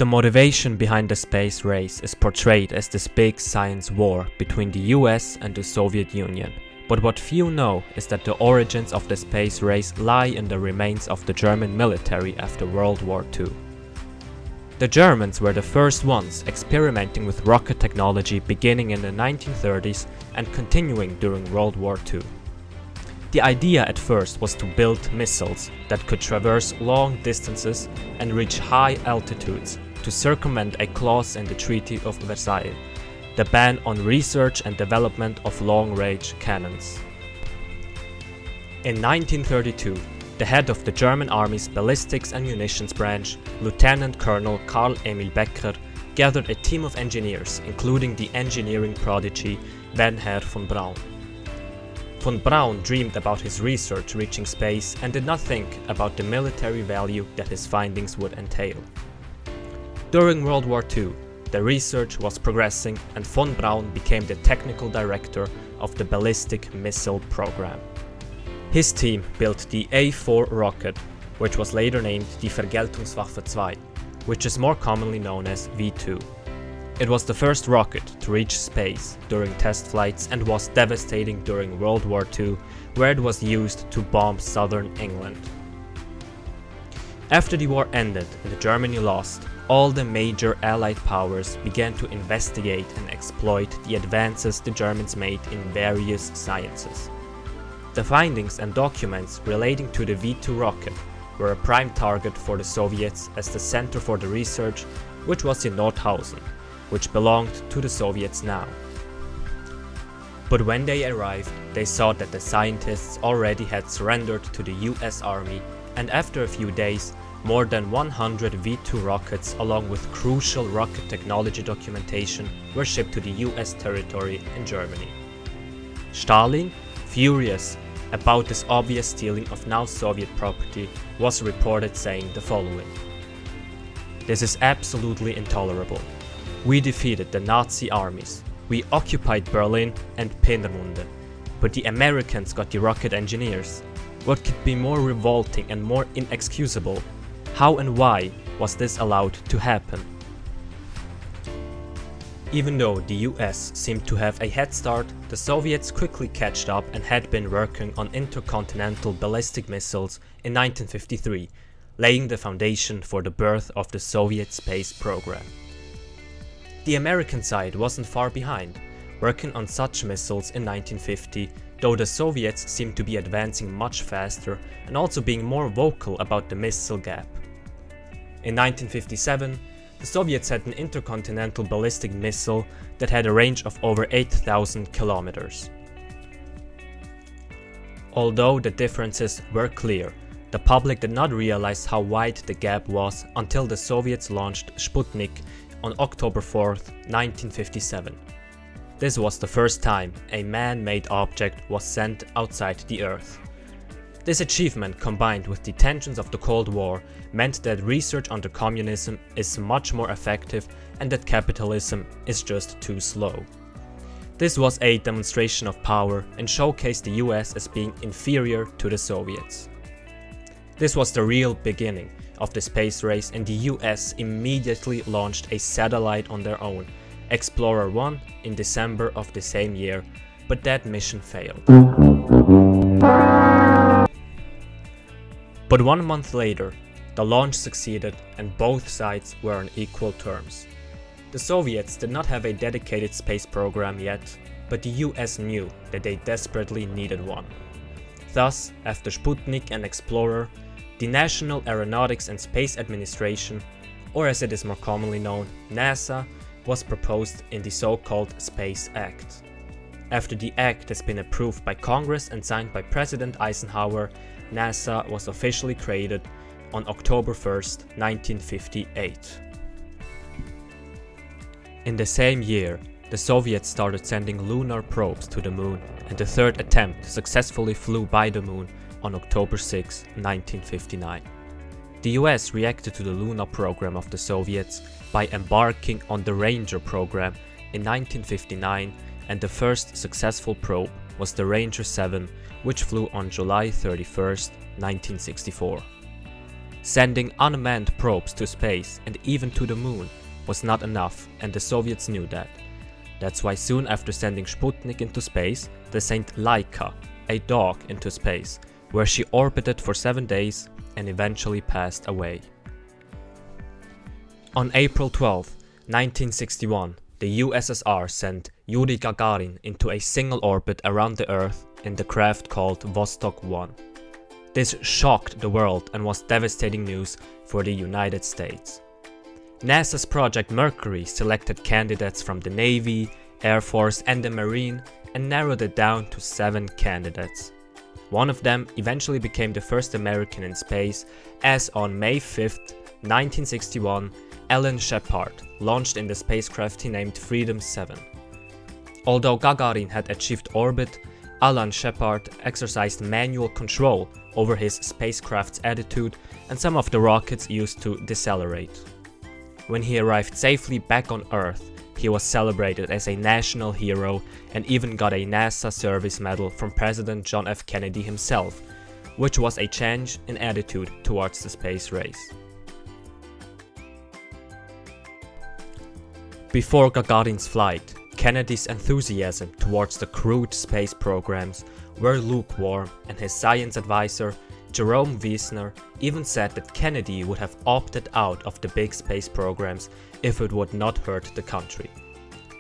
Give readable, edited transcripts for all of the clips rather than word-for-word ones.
The motivation behind the space race is portrayed as this big science war between the US and the Soviet Union. But what few know is that the origins of the space race lie in the remains of the German military after World War II. The Germans were the first ones experimenting with rocket technology beginning in the 1930s and continuing during World War II. The idea at first was to build missiles that could traverse long distances and reach high altitudes to circumvent a clause in the Treaty of Versailles, the ban on research and development of long-range cannons. In 1932, the head of the German Army's Ballistics and Munitions Branch, Lieutenant Colonel Karl Emil Becker, gathered a team of engineers, including the engineering prodigy Wernher von Braun. Von Braun dreamed about his research reaching space and did not think about the military value that his findings would entail. During World War II, the research was progressing and von Braun became the technical director of the ballistic missile program. His team built the A4 rocket, which was later named die Vergeltungswaffe II, which is more commonly known as V2. It was the first rocket to reach space during test flights and was devastating during World War II, where it was used to bomb southern England. After the war ended and Germany lost, all the major Allied powers began to investigate and exploit the advances the Germans made in various sciences. The findings and documents relating to the V2 rocket were a prime target for the Soviets as the center for the research, which was in Nordhausen, which belonged to the Soviets now. But when they arrived, they saw that the scientists already had surrendered to the US Army, and after a few days, more than 100 V2 rockets along with crucial rocket technology documentation were shipped to the US territory in Germany. Stalin, furious about this obvious stealing of now Soviet property, was reported saying the following: "This is absolutely intolerable. We defeated the Nazi armies, we occupied Berlin and Peenemünde, but the Americans got the rocket engineers. What could be more revolting and more inexcusable? How and why was this allowed to happen?" Even though the US seemed to have a head start, the Soviets quickly catched up and had been working on intercontinental ballistic missiles in 1953, laying the foundation for the birth of the Soviet space program. The American side wasn't far behind, working on such missiles in 1950, though the Soviets seemed to be advancing much faster and also being more vocal about the missile gap. In 1957, the Soviets had an intercontinental ballistic missile that had a range of over 8,000 kilometers. Although the differences were clear, the public did not realize how wide the gap was until the Soviets launched Sputnik on October 4, 1957. This was the first time a man-made object was sent outside the Earth. This achievement, combined with the tensions of the Cold War, meant that research under communism is much more effective and that capitalism is just too slow. This was a demonstration of power and showcased the US as being inferior to the Soviets. This was the real beginning of the space race, and the US immediately launched a satellite on their own, Explorer 1, in December of the same year, but that mission failed. But 1 month later, the launch succeeded and both sides were on equal terms. The Soviets did not have a dedicated space program yet, but the US knew that they desperately needed one. Thus, after Sputnik and Explorer, the National Aeronautics and Space Administration, or as it is more commonly known, NASA, was proposed in the so-called Space Act. After the act has been approved by Congress and signed by President Eisenhower, NASA was officially created on October 1, 1958. In the same year, the Soviets started sending lunar probes to the moon, and the third attempt successfully flew by the moon on October 6, 1959. The US reacted to the lunar program of the Soviets by embarking on the Ranger program in 1959, and the first successful probe was the Ranger 7, which flew on July 31, 1964. Sending unmanned probes to space and even to the moon was not enough, and the Soviets knew that. That's why soon after sending Sputnik into space, they sent Laika, a dog, into space, where she orbited for 7 days and eventually passed away. On April 12, 1961, the USSR sent Yuri Gagarin into a single orbit around the Earth in the craft called Vostok 1. This shocked the world and was devastating news for the United States. NASA's Project Mercury selected candidates from the Navy, Air Force and the Marine and narrowed it down to 7 candidates. One of them eventually became the first American in space, as on May 5, 1961, Alan Shepard launched in the spacecraft he named Freedom 7. Although Gagarin had achieved orbit, Alan Shepard exercised manual control over his spacecraft's attitude and some of the rockets used to decelerate. When he arrived safely back on Earth, he was celebrated as a national hero and even got a NASA Service Medal from President John F. Kennedy himself, which was a change in attitude towards the space race. Before Gagarin's flight, Kennedy's enthusiasm towards the crewed space programs were lukewarm, and his science advisor, Jerome Wiesner, even said that Kennedy would have opted out of the big space programs if it would not hurt the country.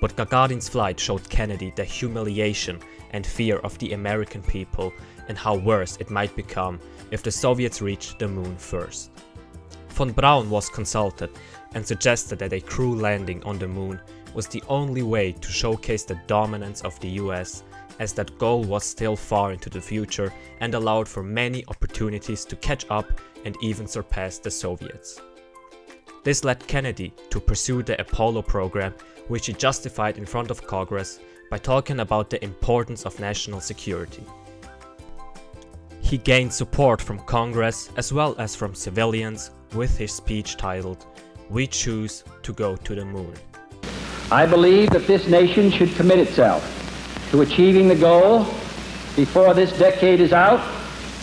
But Gagarin's flight showed Kennedy the humiliation and fear of the American people and how worse it might become if the Soviets reached the moon first. Von Braun was consulted and suggested that a crew landing on the moon was the only way to showcase the dominance of the US, as that goal was still far into the future and allowed for many opportunities to catch up and even surpass the Soviets. This led Kennedy to pursue the Apollo program, which he justified in front of Congress by talking about the importance of national security. He gained support from Congress as well as from civilians with his speech titled, "We choose to go to the moon." I believe that this nation should commit itself to achieving the goal, before this decade is out,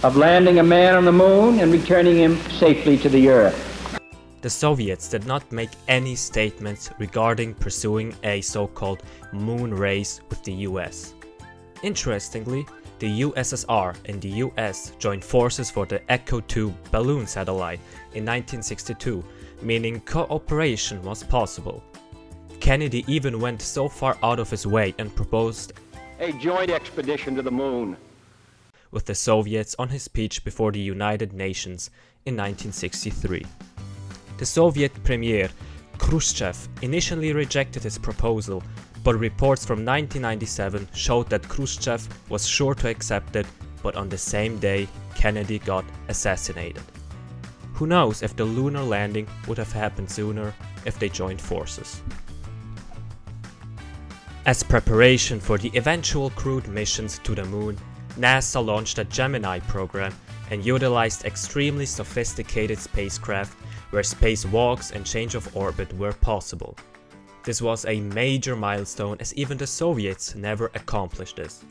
of landing a man on the moon and returning him safely to the Earth. The Soviets did not make any statements regarding pursuing a so-called moon race with the US. Interestingly, the USSR and the US joined forces for the Echo 2 balloon satellite in 1962, meaning cooperation was possible. Kennedy even went so far out of his way and proposed a joint expedition to the moon with the Soviets on his speech before the United Nations in 1963. The Soviet Premier Khrushchev initially rejected his proposal, but reports from 1997 showed that Khrushchev was sure to accept it, but on the same day Kennedy got assassinated. Who knows if the lunar landing would have happened sooner if they joined forces. As preparation for the eventual crewed missions to the moon, NASA launched a Gemini program and utilized extremely sophisticated spacecraft where spacewalks and change of orbit were possible. This was a major milestone, as even the Soviets never accomplished this.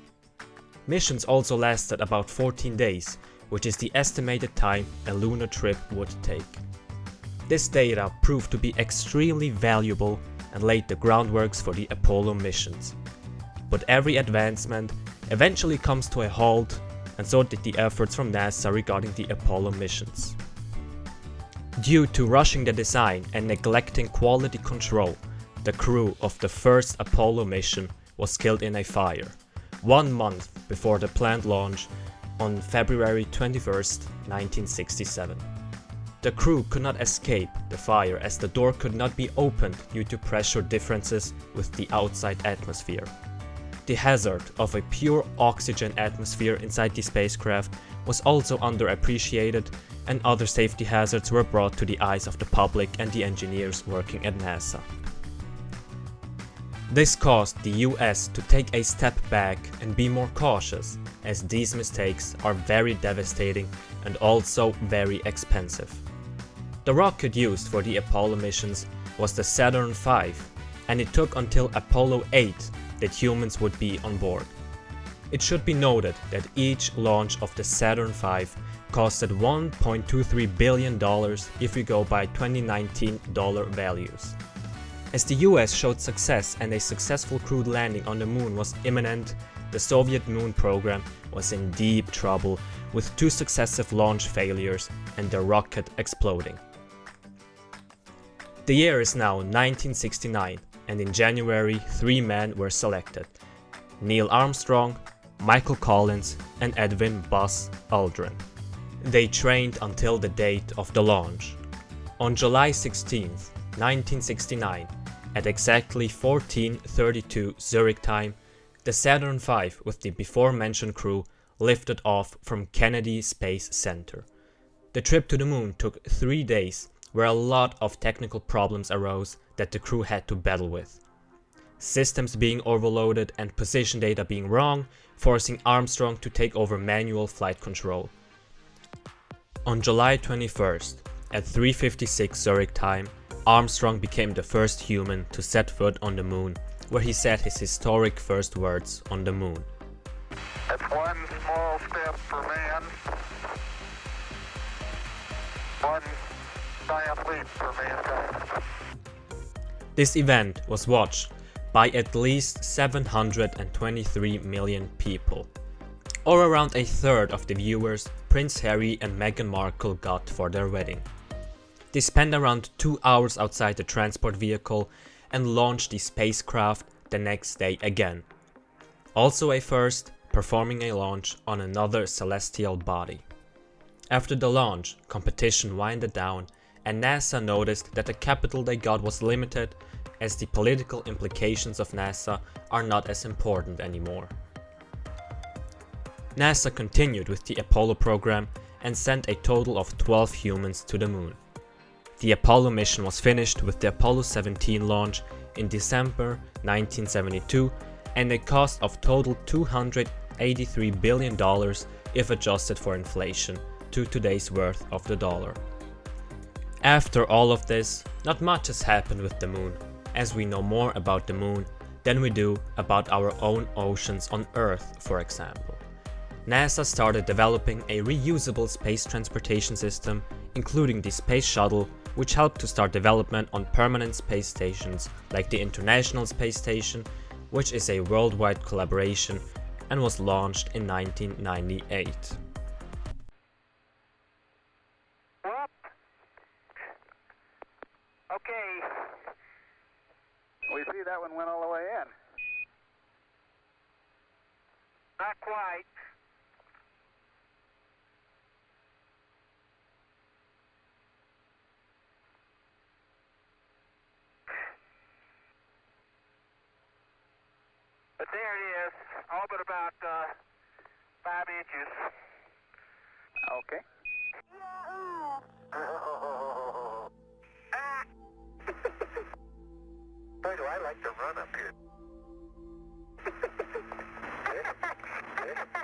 Missions also lasted about 14 days, which is the estimated time a lunar trip would take. This data proved to be extremely valuable and laid the groundworks for the Apollo missions. But every advancement eventually comes to a halt, and so did the efforts from NASA regarding the Apollo missions. Due to rushing the design and neglecting quality control, the crew of the first Apollo mission was killed in a fire, 1 month before the planned launch on February 21st, 1967. The crew could not escape the fire as the door could not be opened due to pressure differences with the outside atmosphere. The hazard of a pure oxygen atmosphere inside the spacecraft was also underappreciated, and other safety hazards were brought to the eyes of the public and the engineers working at NASA. This caused the US to take a step back and be more cautious, as these mistakes are very devastating and also very expensive. The rocket used for the Apollo missions was the Saturn V, and it took until Apollo 8 that humans would be on board. It should be noted that each launch of the Saturn V costed $1.23 billion if we go by 2019 dollar values. As the US showed success and a successful crewed landing on the moon was imminent, the Soviet moon program was in deep trouble with 2 successive launch failures and the rocket exploding. The year is now 1969, and in January 3 men were selected: Neil Armstrong, Michael Collins and Edwin Buzz Aldrin. They trained until the date of the launch. On July 16, 1969, at exactly 14:32 Zurich time, the Saturn V with the before-mentioned crew lifted off from Kennedy Space Center. The trip to the moon took 3 days, where a lot of technical problems arose that the crew had to battle with. Systems being overloaded and position data being wrong, forcing Armstrong to take over manual flight control. On July 21st, at 3:56 Zurich time, Armstrong became the first human to set foot on the moon, where he said his historic first words on the moon. That's one small step for man, one giant leap for mankind. This event was watched by at least 723 million people, or around a third of the viewers Prince Harry and Meghan Markle got for their wedding. They spent around 2 hours outside the transport vehicle and launched the spacecraft the next day again. Also a first, performing a launch on another celestial body. After the launch, competition winded down and NASA noticed that the capital they got was limited, as the political implications of NASA are not as important anymore. NASA continued with the Apollo program and sent a total of 12 humans to the moon. The Apollo mission was finished with the Apollo 17 launch in December 1972 and a cost of total $283 billion if adjusted for inflation to today's worth of the dollar. After all of this, not much has happened with the moon, as we know more about the moon than we do about our own oceans on Earth, for example. NASA started developing a reusable space transportation system, including the Space Shuttle, which helped to start development on permanent space stations like the International Space Station, which is a worldwide collaboration and was launched in 1998. Okay. We see that one went all the way in. Not quite. But there it is, all but about 5 inches. Okay. Boy, do I like to run up here.